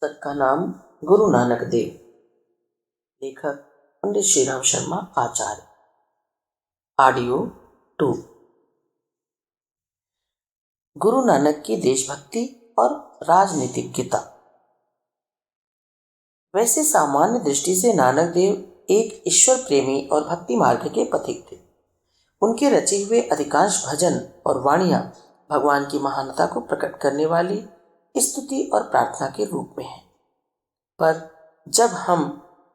पुस्तक का नाम गुरु नानक देव। लेखक पंडित श्रीराम शर्मा आचार्य। ऑडियो 2। गुरु नानक की देशभक्ति और राजनीतिक गीता। वैसे सामान्य दृष्टि से नानक देव एक ईश्वर प्रेमी और भक्ति मार्ग के पथिक थे। उनके रचे हुए अधिकांश भजन और वाणियां भगवान की महानता को प्रकट करने वाली स्तुति और प्रार्थना के रूप में है। पर जब हम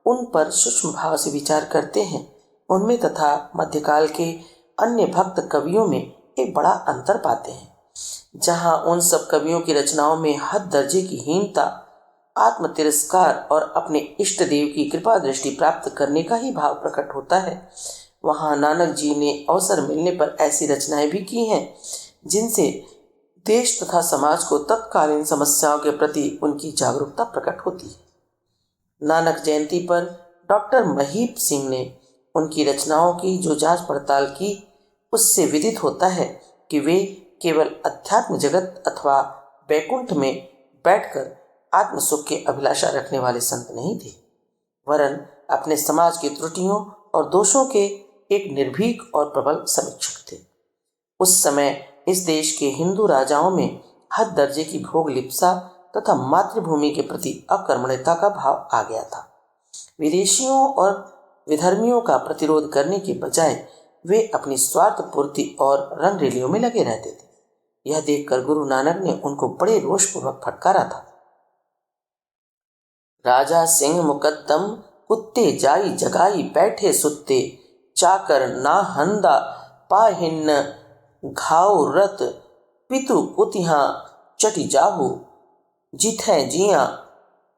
उन पर सूक्ष्म भाव से विचार करते हैं, उनमें तथा मध्यकाल के अन्य भक्त कवियों में एक बड़ा अंतर पाते हैं। जहां उन सब कवियों की रचनाओं में हद दर्जे की हीनता, आत्म तिरस्कार और अपने इष्ट देव की कृपा दृष्टि प्राप्त करने का ही भाव प्रकट होता है, वहां नानक जी ने अवसर मिलने पर ऐसी रचनाएं भी की हैं जिनसे देश तथा समाज को तत्कालीन समस्याओं के प्रति उनकी जागरूकता प्रकट होती है। नानक जयंती पर डॉक्टर महीप सिंह ने उनकी रचनाओं की जो जांच पड़ताल की, उससे विदित होता है कि वे केवल अध्यात्म जगत अथवा बैकुंठ में बैठकर आत्म सुख के अभिलाषा रखने वाले संत नहीं थे, वरन अपने समाज की त्रुटियों और दोषों के एक निर्भीक और प्रबल समीक्षक थे। उस समय इस देश के हिंदू राजाओं में हद दर्जे की भोग लिप्सा तथा मातृभूमि के प्रति अकर्मण्यता का भाव आ गया था। विदेशियों और विधर्मियों का प्रतिरोध करने के बजाय वे अपनी स्वार्थ पूर्ति और रंगरेलियों में लगे रहते थे। यह देखकर गुरु नानक ने उनको बड़े रोषपूर्वक फटकारा था। राजा सिंह मुकद्दम कुत्ते जाई जगाई बैठे सुत्ते, चाकर ना हंदा पाहिन्न घाव रत पितु कुतिहा चटी जाहू, जिथे जिया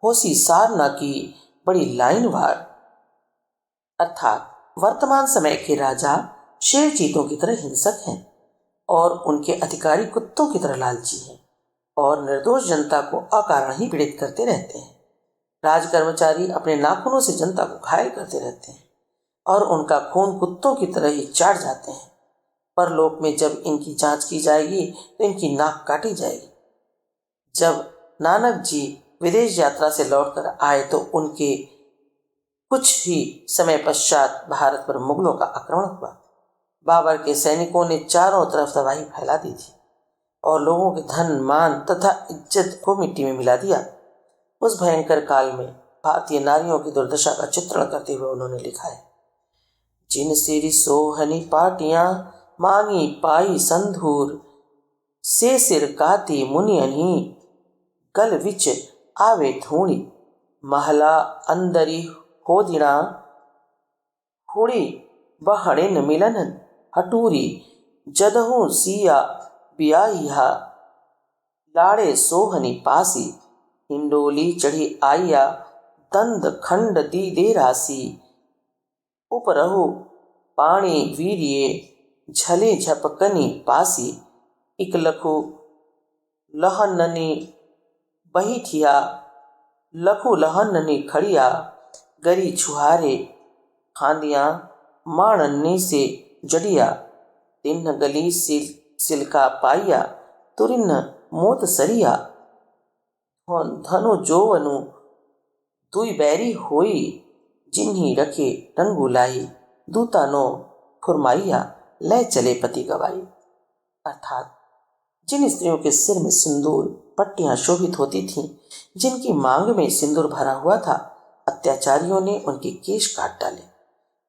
होसी सार ना की बड़ी लाइन वार। अर्थात वर्तमान समय के राजा शेर चीतों की तरह हिंसक हैं और उनके अधिकारी कुत्तों की तरह लालची हैं और निर्दोष जनता को अकारण ही पीड़ित करते रहते हैं। राज कर्मचारी अपने नाखूनों से जनता को घायल करते रहते हैं और उनका खून कुत्तों की तरह ही चाट जाते हैं। परलोक में जब इनकी जांच की जाएगी तो इनकी नाक काटी जाएगी। जब नानक जी विदेश यात्रा से लौटकर आए तो उनके कुछ ही समय पश्चात भारत पर मुगलों का आक्रमण हुआ। बाबर के सैनिकों ने चारों तरफ तबाही फैला दी थी और लोगों के धन मान तथा इज्जत को मिट्टी में मिला दिया। उस भयंकर काल में भारतीय नारियों की दुर्दशा का चित्रण करते हुए उन्होंने लिखा है, जिन सिर सोहनी पाटियां मांगी पाई संधूर, से सिर काती मुनियनी गल विच आवे धूणी, महला अंदरी होदिना होड़ी बहड़े न मिलन हटूरी, जदहू सिया बियाहिया लाड़े सोहनी पासी, हिंडोली चढ़ी आइया दंद खंड दी दे रासी, उपरहु पाणी वीरिये झले झपकनी पासी, इकलखु लहननी बहीठिया लखु लहननी खड़िया, गरी छुहारे खांदिया माणन्नी से जड़िया, तिन्न गली सिलका पाइया तुरिन्न मोत सरिया, धनु जोवनु दुई बैरी होई, जिन्ही रखे रंगू लाई, दूता नो फुरमाइया ले चले पति गवाई। अर्थात जिन स्त्रियों के सिर में सिंदूर पट्टियां शोभित होती थीं, जिनकी मांग में सिंदूर भरा हुआ था, अत्याचारियों ने उनके केश काट डाले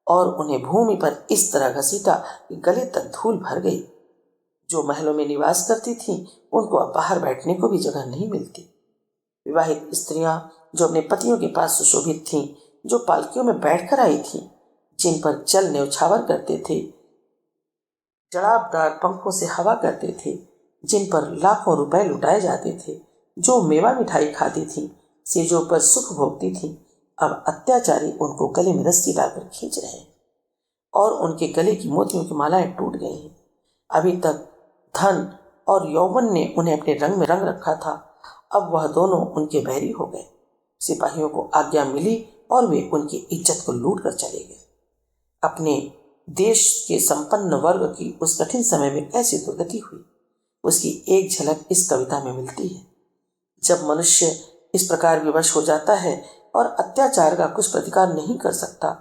और उन्हें भूमि पर इस तरह घसीटा कि गले तक धूल भर गई। जो महलों में निवास करती थीं, उनको अब बाहर बैठने को भी जगह नहीं मिलती। विवाहित स्त्रियां जो अपने पतियों के पास सुशोभित थीं, जो पालकियों में बैठकर आई थीं, जिन पर चल न्यौछावर करते थे, जड़ाबदार पंखों से हवा करते थे, जिन पर लाखों रुपए लुटाए जाते थे, जो मेवा मिठाई खाती थी, सेजों पर सुख भोगती थी, अब अत्याचारी उनको गले में रस्सी डालकर खींच रहे हैं और उनके गले की मोतियों की मालाएं टूट गई हैं। अभी तक धन और यौवन ने उन्हें अपने रंग में रंग रखा था, अब वह दोनों उनके बैरी हो गए। सिपाहियों को आज्ञा मिली और वे उनकी इज्जत को लूट कर चले गए। अपने देश के संपन्न वर्ग की उस कठिन समय में कैसी दुर्गति हुई, उसकी एक झलक इस कविता में मिलती है। जब मनुष्य इस प्रकार विवश हो जाता है और अत्याचार का कुछ प्रतिकार नहीं कर सकता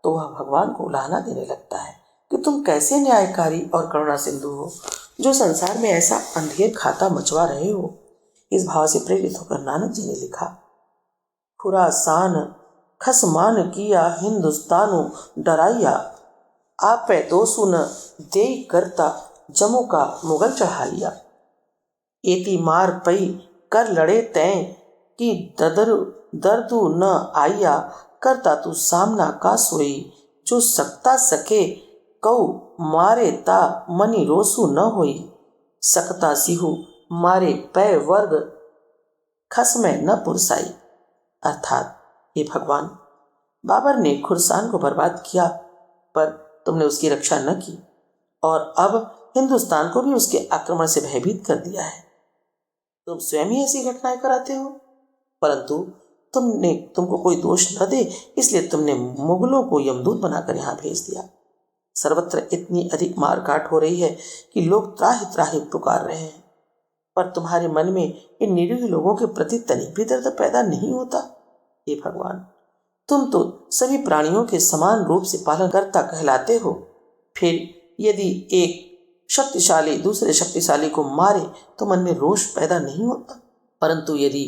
तो वह भगवान को उलाहना देने लगता है कि तुम कैसे न्यायकारी और करुणा सिंधु हो जो संसार में ऐसा अंधेर खाता मचवा रहे हो। इस भाव से प्रेरित होकर नानक जी ने लिखा, खुरासान खसमान किया हिंदुस्तानु डराइया, आपे दोसु न दे करता जमू का मुगल चढ़ाइया। एती मार पई कर लड़े तैं कि दर्दु न आइया, करता तू सामना का सोई जो सकता सके कऊ मारे ता मनी रोसु न होई, सकता सिहु मारे पै वर्ग खसमे न पुरसाई। अर्थात हे भगवान, बाबर ने खुरसान को बर्बाद किया पर तुमने उसकी रक्षा न की और अब हिंदुस्तान को भी उसके आक्रमण से भयभीत कर दिया है। तुम स्वयं ही ऐसी घटनाएं कराते हो, परंतु तुमको कोई दोष न दे इसलिए तुमने मुगलों को यमदूत बनाकर यहाँ भेज दिया। सर्वत्र इतनी अधिक मारकाट हो रही है कि लोग त्राहि त्राहि पुकार रहे हैं, पर तुम्हारे मन में इन निरीह लोगों के प्रति तनिक भी दर्द पैदा नहीं होता। हे भगवान, तुम तो सभी प्राणियों के समान रूप से पालनकर्ता कहलाते हो, फिर यदि एक शक्तिशाली दूसरे शक्तिशाली को मारे तो मन में रोष पैदा नहीं होता, परंतु यदि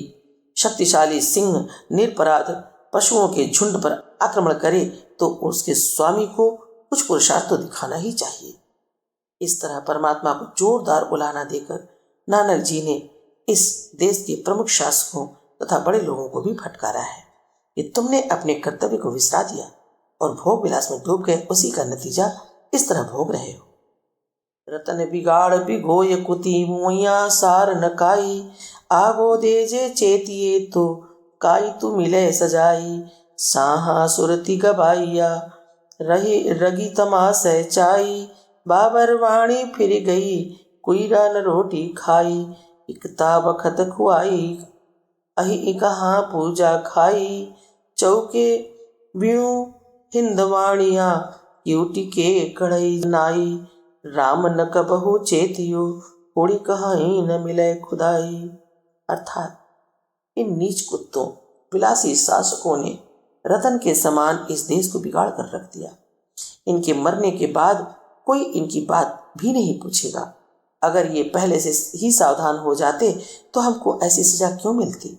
शक्तिशाली सिंह निरपराध पशुओं के झुंड पर आक्रमण करे तो उसके स्वामी को कुछ पुरुषार्थ तो दिखाना ही चाहिए। इस तरह परमात्मा को जोरदार उलाहना देकर नानक जी ने इस देश के प्रमुख शासकों तथा बड़े लोगों को भी फटकारा है कि तुमने अपने कर्तव्य को विसरा दिया और भोग विलास में डूब गए, उसी का नतीजा इस तरह भोग रहे हो। रतन बिगाड़ बिगोय कुति मुइया सार न काई, आगो देजे चेतिए तो काई तू मिले सजाई, साहा सुरति गबाइया रही रगी तमाशय चाई, बाबर वाणी फिर गई कुईरा न रोटी खाई, इकता बखत खुआई अहि कहाँ पूजा खाई, चौके बिणु हिंदवाणिया यूटी के कढ़ई नाई, राम न कबहु चेतियो होड़ी कहीं न मिले खुदाई। अर्थात इन नीच कुत्तों विलासी शासकों ने रतन के समान इस देश को बिगाड़ कर रख दिया। इनके मरने के बाद कोई इनकी बात भी नहीं पूछेगा। अगर ये पहले से ही सावधान हो जाते तो हमको ऐसी सजा क्यों मिलती,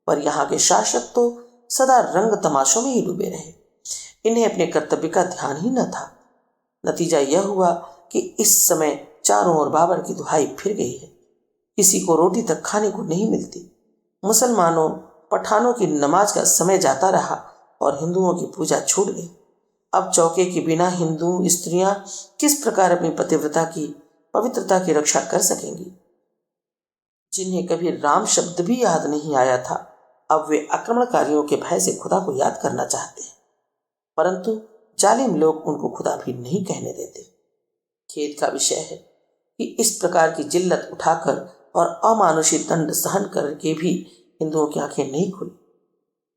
पर यहाँ के शासक तो सदा रंग तमाशों में ही डूबे रहे। इन्हें अपने कर्तव्य का ध्यान ही न था। नतीजा यह हुआ कि इस समय चारों ओर बाबर की दुहाई फिर गई है, किसी को रोटी तक खाने को नहीं मिलती। मुसलमानों पठानों की नमाज का समय जाता रहा और हिंदुओं की पूजा छूट गई। अब चौके के बिना हिंदू स्त्रियां किस प्रकार अपनी पतिव्रता की पवित्रता की रक्षा कर सकेंगी। जिन्हें कभी राम शब्द भी याद नहीं आया था, अब वे आक्रमणकारियों के भय से खुदा को याद करना चाहते हैं, परंतु जालिम लोग उनको खुदा भी नहीं कहने देते। खेद का विषय है कि इस प्रकार की जिल्लत उठाकर और अमानुषी दंड सहन करके भी हिंदुओं की आंखें नहीं खुली।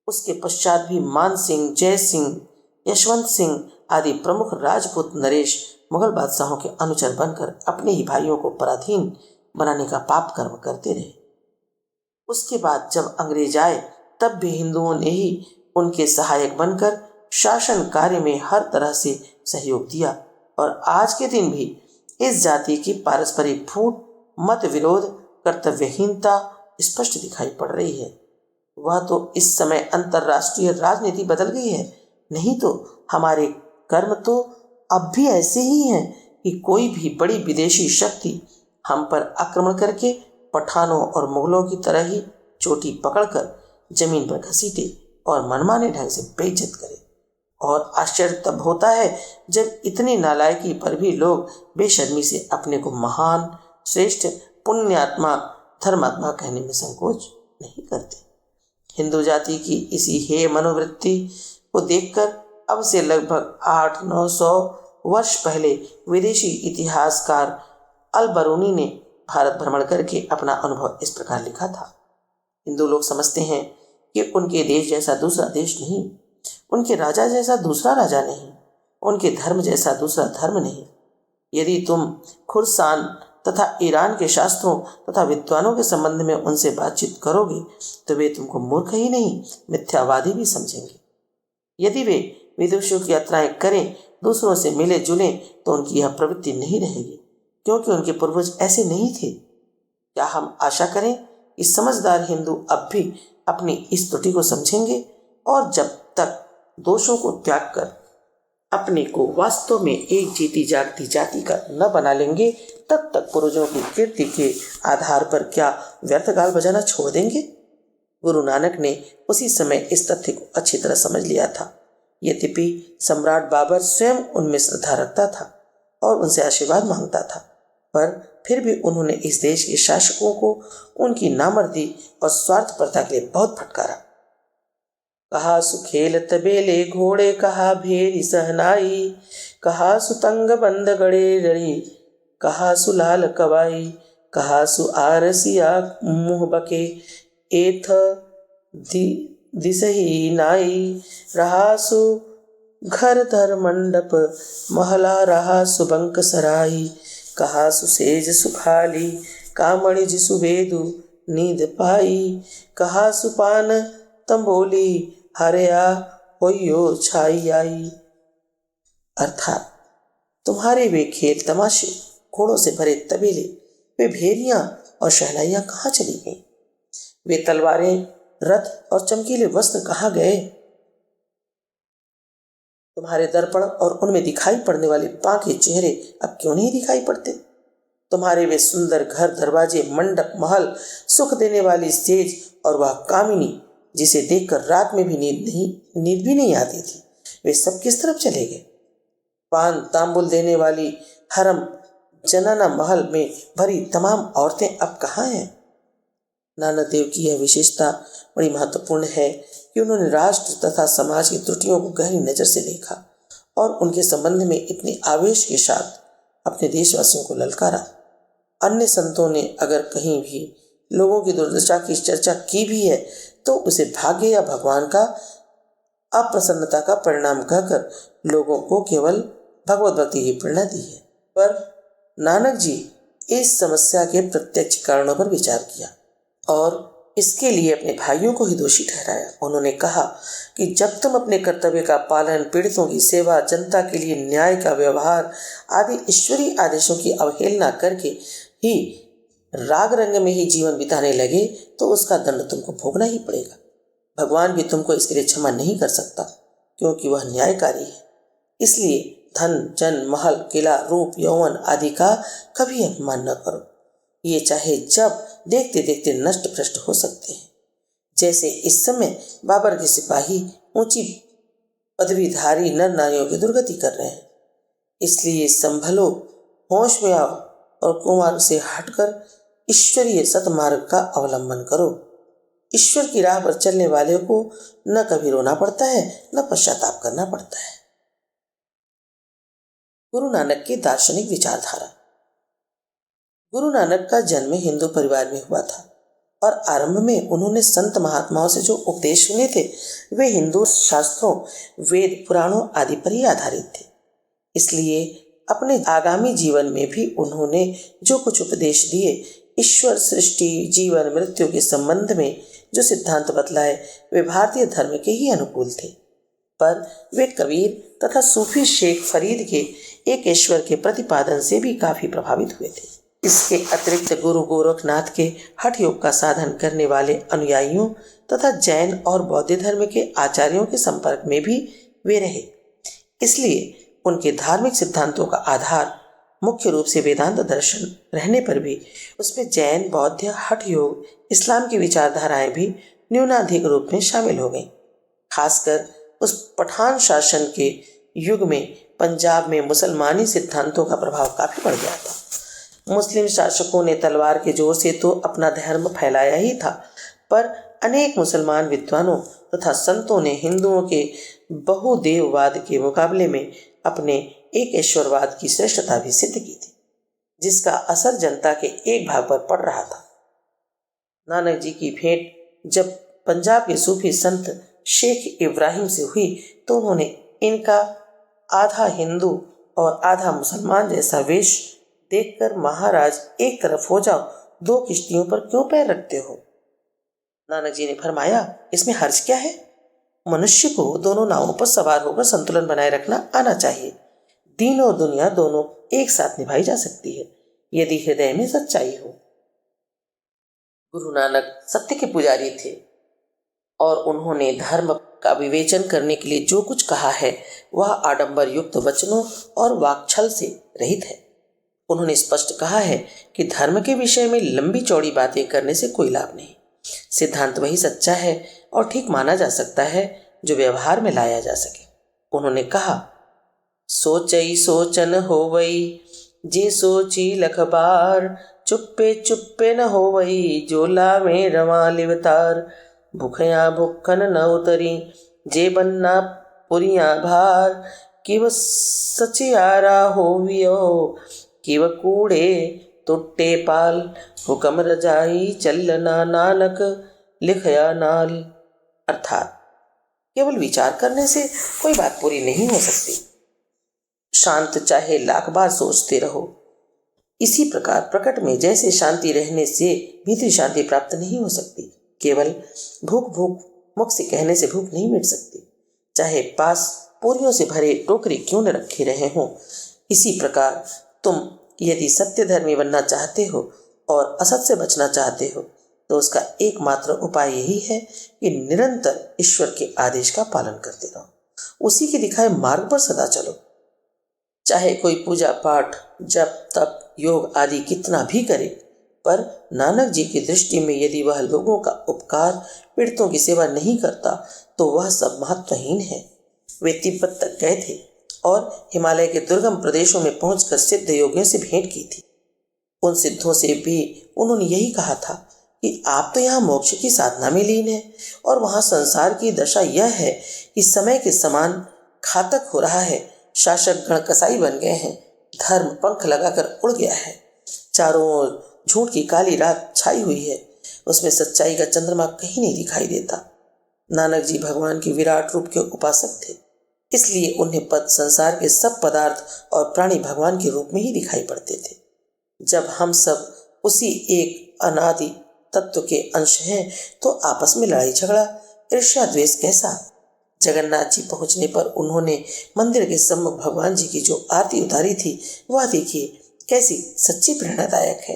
उसके पश्चात भी मान सिंह, जय सिंह, यशवंत सिंह आदि प्रमुख राजपूत नरेश मुगल बादशाहों के अनुचर बनकर अपने ही भाइयों को पराधीन बनाने का पाप कर्म करते रहे। उसके बाद जब अंग्रेज आए तब भी हिंदुओं ने ही उनके सहायक बनकर शासन कार्य में हर तरह से सहयोग दिया और आज के दिन भी इस जाति की पारस्परिक फूट, मत विरोध, कर्तव्यहीनता स्पष्ट दिखाई पड़ रही है। वह तो इस समय अंतर्राष्ट्रीय राजनीति बदल गई है, नहीं तो हमारे कर्म तो अब भी ऐसे ही हैं कि कोई भी बड़ी विदेशी शक्ति हम पर आक्रमण करके पठानों और मुगलों की तरह ही चोटी पकड़कर जमीन पर घसीटे और मनमाने ढंग से बेइज्जत करे। और आश्चर्य तब होता है जब इतनी नालायकी पर भी लोग बेशर्मी से अपने को महान, श्रेष्ठ, पुण्यात्मा, धर्मात्मा कहने में संकोच नहीं करते। हिंदू जाति की इसी हेय मनोवृत्ति को देखकर अब से लगभग 800-900 वर्ष पहले विदेशी इतिहासकार अल बरूनी ने भारत भ्रमण करके अपना अनुभव इस प्रकार लिखा था। हिंदू लोग समझते हैं कि उनके देश जैसा दूसरा देश नहीं, उनके राजा जैसा दूसरा राजा नहीं, उनके धर्म जैसा दूसरा धर्म नहीं। यदि तुम खुरसान तथा ईरान के शास्त्रों तथा विद्वानों के संबंध में उनसे बातचीत करोगे तो वे तुमको मूर्ख ही नहीं मिथ्यावादी भी समझेंगे। यदि वे विदेशों की यात्राएं करें, दूसरों से मिले जुले, तो उनकी यह प्रवृत्ति नहीं रहेगी, क्योंकि उनके पूर्वज ऐसे नहीं थे। क्या हम आशा करें कि समझदार हिंदू अब भी अपनी इस त्रुटि को समझेंगे और जब तक दोषों को त्याग कर अपने को वास्तव में एक जीती जागती जाति का न बना लेंगे, तब तक पूर्वजों की कीर्ति के आधार पर क्या व्यर्थ गाल बजाना छोड़ देंगे? गुरु नानक ने उसी समय इस तथ्य को अच्छी तरह समझ लिया था। यद्यपि सम्राट बाबर स्वयं उनमें श्रद्धा रखता था और उनसे आशीर्वाद मांगता था, पर फिर भी उन्होंने इस देश के शासकों को उनकी नामर्दी और स्वार्थपरता के लिए बहुत फटकारा। कहा सुखेल तबेले घोड़े, कहा भेरी सहनाई, कहा सुतंग बंद गड़े रड़ी, कहा सुलाल कवाई, कहा सु आरसिया मुँह बके, एथ दिसही नाई, रहा सु घर धर मंडप, महला रहा सुबंक सराई, कहा सुसेज सुखाली, कामणि जिसु वेदु नींद पाई, कहा सुपान तंबोली, हरया होयो छाई आई। अर्थात तुम्हारे वे खेल तमाशे, घोड़ों से भरे तबेले, वे भेरियां और शहनाइयां कहाँ चली गईं? वे तलवारें, रथ और चमकीले वस्त्र कहाँ गए? तुम्हारे दर्पण और उनमें दिखाई पड़ने वाले बांके चेहरे अब क्यों नहीं दिखाई पड़ते? तुम्हारे वे सुंदर घर, दरवाजे, मंडप, महल, सुख देने वाली सेज और वह कामिनी जिसे देखकर रात में भी नींद भी नहीं आती थी, वे सब किस तरफ चले गए? पान तांबुल देने वाली हरम जनाना महल में भरी तमाम औरतें अब कहाँ हैं? नानक देव की यह विशेषता बड़ी महत्वपूर्ण है कि उन्होंने राष्ट्र तथा समाज की त्रुटियों को गहरी नजर से देखा और उनके संबंध में इतने आवेश के साथ अपने देशवासियों को ललकारा। अन्य संतों ने अगर कहीं भी लोगों की दुर्दशा की चर्चा की भी है तो उसे भाग्य या भगवान का अप्रसन्नता का परिणाम कहकर लोगों को केवल भगवत भक्ति की प्रेरणा दी है। पर नानक जी इस समस्या के प्रत्यक्ष कारणों पर विचार किया और इसके लिए अपने भाइयों को ही दोषी ठहराया। उन्होंने कहा कि जब तुम अपने कर्तव्य का पालन, पीड़ितों की सेवा, जनता के लिए न्याय का व्यवहार आदि ईश्वरीय आदेशों की अवहेलना करके ही राग रंग में ही जीवन बिताने लगे तो उसका दंड तुमको भोगना ही पड़ेगा। भगवान भी तुमको इसके लिए क्षमा नहीं कर सकता, क्योंकि वह न्यायकारी है। इसलिए धन, जन, महल, किला, रूप, यौवन आदि का कभी अपमान न करो। ये चाहे जब देखते देखते नष्ट भ्रष्ट हो सकते हैं, जैसे इस समय बाबर के सिपाही ऊंची पदवीधारी नर नारियों की दुर्गति कर रहे हैं। इसलिए संभलो, होश में आओ और कुमार्ग से हटकर ईश्वरीय सतमार्ग का अवलंबन करो। ईश्वर की राह पर चलने वाले को न कभी रोना पड़ता है, न पश्चाताप करना पड़ता है। गुरु नानक की दार्शनिक विचारधारा। गुरु नानक का जन्म हिंदू परिवार में हुआ था और आरंभ में उन्होंने संत महात्माओं से जो उपदेश सुने थे वे हिंदू शास्त्रों, वेद, पुराणों आदि पर ही आधारित थे। इसलिए अपने आगामी जीवन में भी उन्होंने जो कुछ उपदेश दिए, ईश्वर, सृष्टि, जीवन, मृत्यु के संबंध में जो सिद्धांत बतलाए वे भारतीय धर्म के ही अनुकूल थे। पर वे कबीर तथा सूफी शेख फरीद के एक ईश्वर के प्रतिपादन से भी काफी प्रभावित हुए थे। इसके अतिरिक्त गुरु गोरखनाथ के हठ योग का साधन करने वाले अनुयायियों तथा जैन और बौद्ध धर्म के आचार्यों के संपर्क में भी वे रहे। इसलिए उनके धार्मिक सिद्धांतों का आधार मुख्य रूप से वेदांत दर्शन रहने पर भी उसमें जैन, बौद्ध, हठ योग, इस्लाम की विचारधाराएं भी न्यूनाधिक रूप में शामिल हो गईं। खासकर उस पठान शासन के युग में पंजाब में मुसलमानी सिद्धांतों का प्रभाव काफी बढ़ गया था। मुस्लिम शासकों ने तलवार के जोर से तो अपना धर्म फैलाया ही था, पर अनेक मुसलमान विद्वानों तथा संतों ने हिंदुओं के बहुदेववाद के मुकाबले में अपने एक ईश्वरवाद की श्रेष्ठता भी सिद्ध की थी, जिसका असर जनता के एक भाग पर पड़ रहा था। नानक जी की भेंट जब पंजाब के सूफी संत शेख इब्राहिम से हुई तो उन्होंने इनका आधा हिंदू और आधा मुसलमान जैसा वेश देखकर महाराज एक तरफ हो जाओ, दो किश्तियों पर क्यों पैर रखते हो? नानक जी ने फरमाया, इसमें हर्ज क्या है? मनुष्य को दोनों नावों पर सवार होकर संतुलन बनाए रखना आना चाहिए। दीन और दुनिया दोनों एक साथ निभाई जा सकती है, यदि हृदय में सच्चाई हो। गुरु नानक सत्य के पुजारी थे और उन्होंने धर्म का विवेचन करने के लिए जो कुछ कहा है वह आडंबर युक्त वचनों और वाक्छल से रहित है। उन्होंने स्पष्ट कहा है कि धर्म के विषय में लंबी चौड़ी बातें करने से कोई लाभ नहीं। सिद्धांत वही सच्चा है और ठीक माना जा सकता है जो व्यवहार में लाया जा सके। उन्होंने कहा, सोचई सोचन होवई जे सोची लख बार, चुप्पे चुप्पे न होवई जो लावे रवा लिवतार, भूखया भूखन न उतरी जे बन्ना पुरिया भार, किव सचियारा होवियो किव कूड़े तुट्टे पाल, हुकम रजाई चलना नानक लिखया नाल। अर्थात केवल विचार करने से कोई बात पूरी नहीं हो सकती। शांत चाहे लाख बार सोचते रहो। इसी प्रकार प्रकट में जैसे शांति रहने से भीतरी शांति प्राप्त नहीं हो सकती। केवल भूख भूख मुख से कहने से भूख नहीं मिट सकती, चाहे पास पूरियों से भरे टोकरी क्यों न रखे रहे हों। इसी प्रकार तुम यदि सत्य धर्मी बनना चाहते हो और असत से बचना चाहते हो तो उसका एकमात्र उपाय यही है कि निरंतर ईश्वर के आदेश का पालन करते रहो, उसी के दिखाए मार्ग पर सदा चलो। चाहे कोई पूजा पाठ जप तप योग आदि कितना भी करे, पर नानक जी की दृष्टि में यदि वह लोगों का उपकार, पीड़ितों की सेवा नहीं करता तो वह सब महत्वहीन है। वे तिब्बत तक गए थे और हिमालय के दुर्गम प्रदेशों में पहुंचकर सिद्ध योगियों से भेंट की थी। उन सिद्धों से भी उन्होंने यही कहा था कि आप तो यहाँ मोक्ष की साधना में लीन है और वहाँ संसार की दशा यह है कि समय के समान घातक हो रहा है। शासक गण कसाई बन गए हैं, धर्म पंख लगाकर उड़ गया है, चारों ओर झूठ की काली रात छाई हुई है, उसमें सच्चाई का चंद्रमा कहीं नहीं दिखाई देता। नानक जी भगवान के विराट रूप के उपासक थे, इसलिए उन्हें पद संसार के सब पदार्थ और प्राणी भगवान के रूप में ही दिखाई पड़ते थे। जब हम सब उसी एक अनादि तत्व के अंश हैं तो आपस में लड़ाई झगड़ा ईर्ष्या द्वेष कैसा? जगन्नाथ जी पहुंचने पर उन्होंने मंदिर के सम्मुख भगवान जी की जो आरती उतारी थी वह देखिए कैसी सच्ची प्रेरणादायक है।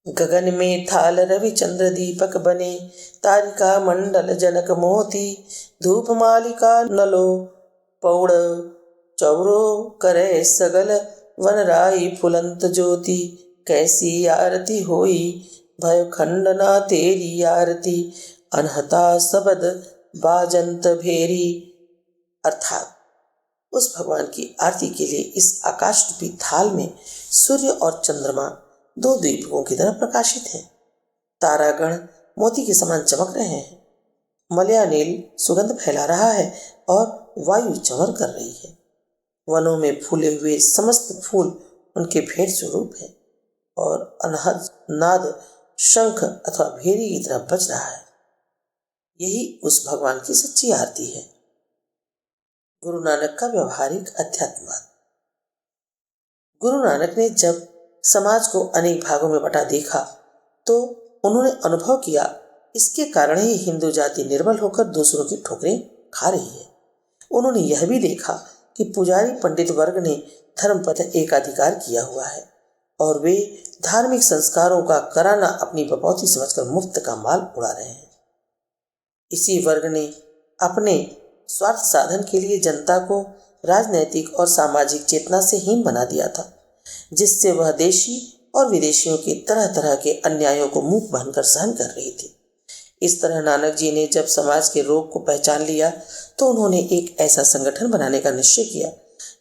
गगन में थाल रवि चंद्र दीपक बने, तारिका मंडल जनक मोती, धूप मालिका नलो पौड़ चौरो करे सगल, वन राई फुलंत ज्योति, कैसी आरती होई भय खंडना तेरी आरती, अनहता सबद बाजंत भेरी। अर्थात उस भगवान की आरती के लिए इस आकाश रूपी थाल में सूर्य और चंद्रमा दो दीपकों की तरह प्रकाशित हैं। तारागण मोती के समान चमक रहे हैं, मलयानील सुगंध फैला रहा है और वायु चमर कर रही है। वनों में फूले हुए समस्त फूल उनके भेंट स्वरूप है और अनहद नाद शंख अथवा भेरी की तरह बज रहा है। यही उस भगवान की सच्ची आरती है। गुरु नानक का व्यवहारिक अध्यात्मवाद। गुरु नानक ने जब समाज को अनेक भागों में बटा देखा तो उन्होंने अनुभव किया इसके कारण ही हिंदू जाति निर्बल होकर दूसरों की ठोकरें खा रही है। उन्होंने यह भी देखा कि पुजारी पंडित वर्ग ने धर्म पर एकाधिकार किया हुआ है और वे धार्मिक संस्कारों का कराना अपनी बपौती समझकर मुफ्त का माल उड़ा रहे हैं। इसी वर्ग ने अपने स्वार्थ साधन के लिए जनता को राजनैतिक और सामाजिक चेतना से हीन बना दिया था, जिससे वह देशी और विदेशियों के तरह तरह के अन्यायों को मुंह बनकर सहन कर रही थी। इस तरह नानक जी ने जब समाज के रोग को पहचान लिया तो उन्होंने एक ऐसा संगठन बनाने का निश्चय किया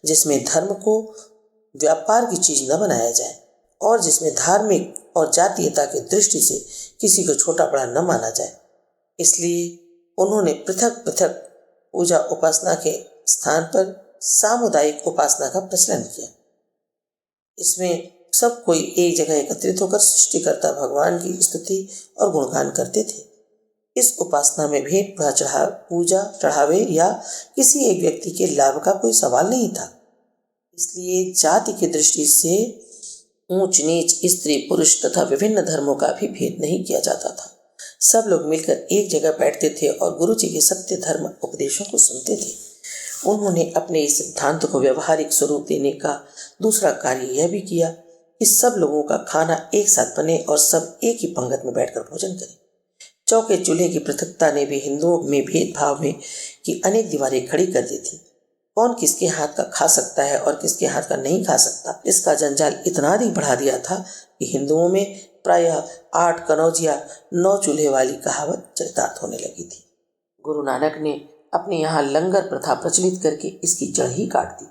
जिसमें धर्म को व्यापार की चीज न बनाया जाए और जिसमें धार्मिक और जातीयता की दृष्टि से किसी को छोटा बड़ा न माना जाए। इसलिए उन्होंने पृथक पृथक पूजा उपासना के स्थान पर सामुदायिक उपासना का प्रचलन किया। इसमें सब कोई एक जगह एकत्रित होकर सृष्टिकर्ता भगवान की स्तुति और गुणगान करते थे। इस उपासना में भेंट पूजा चढ़ावे या किसी एक व्यक्ति के लाभ का कोई सवाल नहीं था। इसलिए जाति की दृष्टि से ऊंच नीच, स्त्री पुरुष तथा विभिन्न धर्मों का भी भेद नहीं किया जाता था। सब लोग मिलकर एक जगह बैठते थे और गुरु जी के सत्य धर्म उपदेशों को सुनते थे। उन्होंने अपने इस सिद्धांत को व्यवहारिक स्वरूप देने का दूसरा कार्य यह भी किया कि सब लोगों का खाना एक साथ बने और सब एक ही पंगत में बैठकर भोजन करें। चौके चूल्हे की पृथकता ने भी हिंदुओं में भेदभाव में की अनेक दीवारें खड़ी कर दी थी। कौन किसके हाथ का खा सकता है और किसके हाथ का नहीं खा सकता, इसका जंजाल इतना अधिक बढ़ा दिया था कि हिंदुओं में प्रायः 8 कनौजिया 9 चूल्हे वाली कहावत चरितार्थ होने लगी थी। गुरु नानक ने अपने यहाँ लंगर प्रथा प्रचलित करके इसकी जड़ ही काट दी।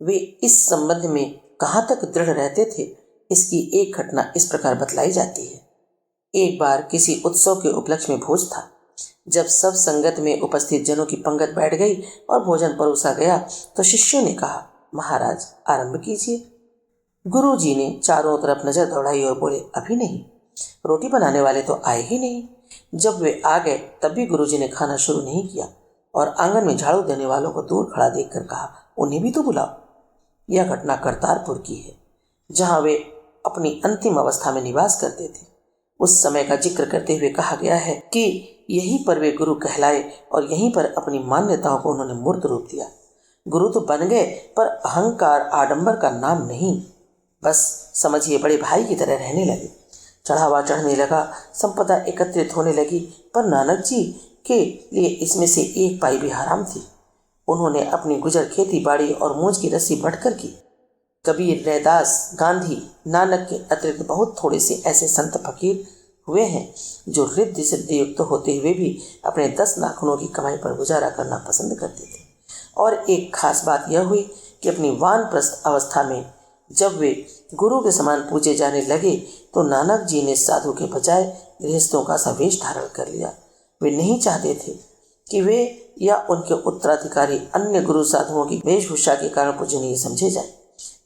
वे इस संबंध में कहाँ तक दृढ़ रहते थे, इसकी एक घटना इस प्रकार बतलाई जाती है। एक बार किसी उत्सव के उपलक्ष्य में भोज था। जब सब संगत में उपस्थित जनों की पंगत बैठ गई और भोजन परोसा गया तो शिष्यों ने कहा, महाराज आरंभ कीजिए। गुरु जी ने चारों तरफ नजर दौड़ाई और बोले, अभी नहीं, रोटी बनाने वाले तो आए ही नहीं। जब वे आ गए तब भी गुरु जी ने खाना शुरू नहीं किया और आंगन में झाड़ू देने वालों को दूर खड़ा देखकर कहा, उन्हें भी तो बुलाओ। यह घटना करतारपुर की है, जहां वे अपनी अंतिम अवस्था में निवास करते थे। उस समय का जिक्र करते हुए कहा गया है कि यहीं पर वे गुरु कहलाए और यहीं पर अपनी मान्यताओं को उन्होंने मूर्त रूप दिया। गुरु तो बन गए पर अहंकार आडंबर का नाम नहीं, बस समझिए बड़े भाई की तरह रहने लगे। चढ़ावा चढ़ने लगा, संपदा एकत्रित होने लगी, पर नानक जी के लिए इसमें से एक पाई भी हराम थी। उन्होंने अपनी गुजर खेती बाड़ी और मौज की रस्सी बढ़कर की। कबीर, रैदास, गांधी, नानक के अतिरिक्त बहुत थोड़े से ऐसे संत फकीर हुए हैं जो रिद्धि सिद्धि युक्त होते हुए भी अपने 10 नाखूनों की कमाई पर गुजारा करना पसंद करते थे। और एक खास बात यह हुई कि अपनी वानप्रस्थ अवस्था में जब वे गुरु के समान पूजे जाने लगे तो नानक जी ने साधु के बजाय गृहस्थों का सा वेश धारण कर लिया। वे नहीं चाहते थे कि वे या उनके उत्तराधिकारी अन्य गुरु साधुओं की वेशभूषा के कारण पूजनीय समझे जाए।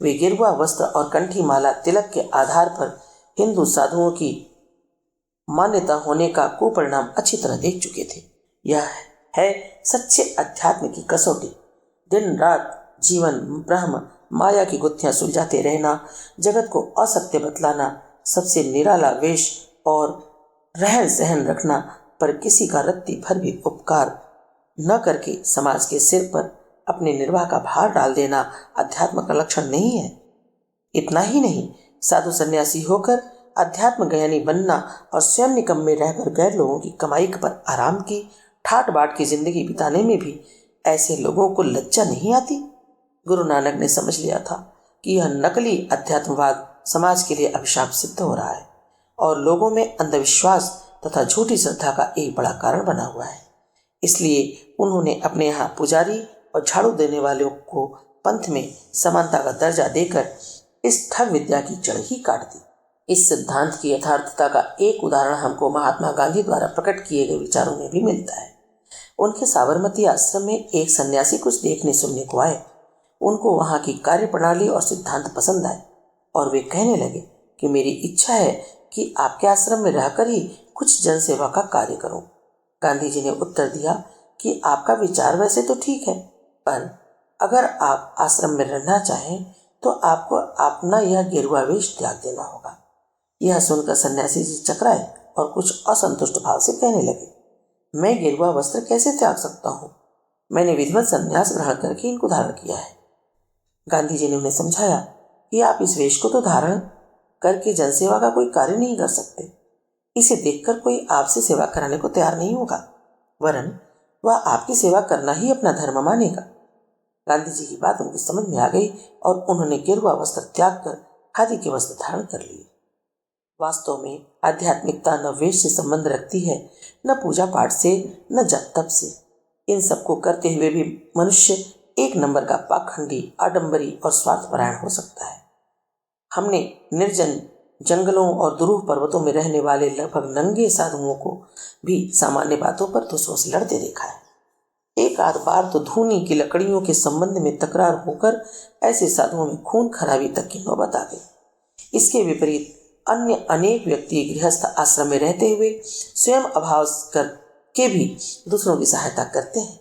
वे गिरवा वस्त्र और कंठी माला तिलक के आधार पर हिंदू साधुओं की मान्यता होने का कुपरिणाम अच्छी तरह देख चुके थे। यह है सच्चे अध्यात्म की कसौटी। दिन रात जीवन ब्रह्म माया की गुत्थियां सुलझाते रहना, जगत को असत्य बतलाना, सबसे निराला वेश और रहन सहन रखना, पर किसी का रत्ती भर भी उपकार न करके समाज के सिर पर अपने निर्वाह का भार डाल देना अध्यात्म का लक्षण नहीं है। इतना ही नहीं, साधु सन्यासी होकर अध्यात्म ज्ञानी बनना और स्वयं निकम्मे रहकर गैर लोगों की कमाई पर आराम की ठाट बाट की जिंदगी बिताने में भी ऐसे लोगों को लज्जा नहीं आती। गुरु नानक ने समझ लिया था कि यह नकली अध्यात्मवाद समाज के लिए अभिशाप सिद्ध हो रहा है और लोगों में अंधविश्वास तथा झूठी श्रद्धा का एक बड़ा कारण बना हुआ है। इसलिए उन्होंने अपने यहाँ पुजारी और झाड़ू देने वालों को पंथ में समानता का दर्जा देकर इस ठग विद्या की जड़ ही काट दी। इस सिद्धांत की यथार्थता का एक उदाहरण हमको महात्मा गांधी द्वारा प्रकट किए गए विचारों में भी मिलता है। उनके साबरमती आश्रम में एक सन्यासी कुछ देखने सुनने को आए। उनको वहाँ की कार्य प्रणाली और सिद्धांत पसंद आए और वे कहने लगे कि मेरी इच्छा है कि आपके आश्रम में रहकर ही कुछ जनसेवा का कार्य करूं। गांधी जी ने उत्तर दिया कि आपका विचार वैसे तो ठीक है, पर अगर आप आश्रम में रहना चाहें तो आपको अपना यह गेरुआ वेश त्याग देना होगा। यह सुनकर सन्यासी जी चकराए और कुछ असंतुष्ट भाव से कहने लगे, मैं गेरुआ वस्त्र कैसे त्याग सकता हूँ? मैंने विधिवत संन्यास ग्रहण करके इनको धारण किया है। गांधी जी ने उन्हें समझाया कि आप इस वेश को तो धारण करके जनसेवा का कोई कार्य नहीं कर सकते। इसे देखकर कोई आपसे सेवा कराने को तैयार नहीं होगा, वरन वह आपकी सेवा करना ही अपना धर्म मानेगा। गांधी जी की बात उनकी समझ में आ गई और उन्होंने गेरुआ वस्त्र त्याग कर खादी के वस्त्र धारण कर लिए। वास्तव में आध्यात्मिकता न वेश से संबंध रखती है, न पूजा पाठ से, न जप तप से। इन सबको करते हुए भी मनुष्य एक नंबर का पाखंडी, आडंबरी और स्वार्थपरायण हो सकता है। हमने निर्जन जंगलों और दुरूह पर्वतों में रहने वाले लगभग नंगे साधुओं को भी सामान्य बातों पर दूसरों से लड़ते देखा है। एक आध बार तो धूनी की लकड़ियों के संबंध में तकरार होकर ऐसे साधुओं में खून खराबी तक की नौबत आ गई। इसके विपरीत अन्य अनेक व्यक्ति गृहस्थ आश्रम में रहते हुए स्वयं अभाव करके भी दूसरों की सहायता करते हैं।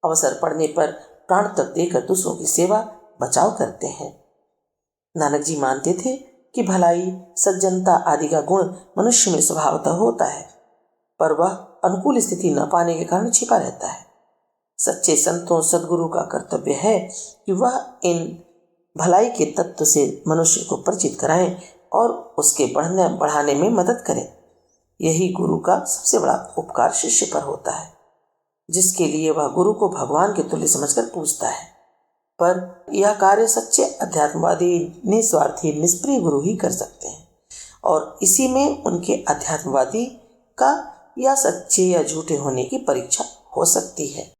अवसर पड़ने पर प्राण तक देकर दूसरों की सेवा बचाव करते हैं। नानक जी मानते थे कि भलाई, सज्जनता आदि का गुण मनुष्य में स्वभावतः होता है, पर वह अनुकूल स्थिति न पाने के कारण छिपा रहता है। सच्चे संतों सद्गुरु का कर्तव्य है कि वह इन भलाई के तत्व से मनुष्य को परिचित कराएं और उसके बढ़ाने में मदद करें। यही गुरु का सबसे बड़ा उपकार शिष्य पर होता है, जिसके लिए वह गुरु को भगवान के तुल्य समझकर पूजता है। पर यह कार्य सच्चे अध्यात्मवादी, निस्वार्थी, निष्प्रिय गुरु ही कर सकते हैं, और इसी में उनके अध्यात्मवादी का या सच्चे या झूठे होने की परीक्षा हो सकती है।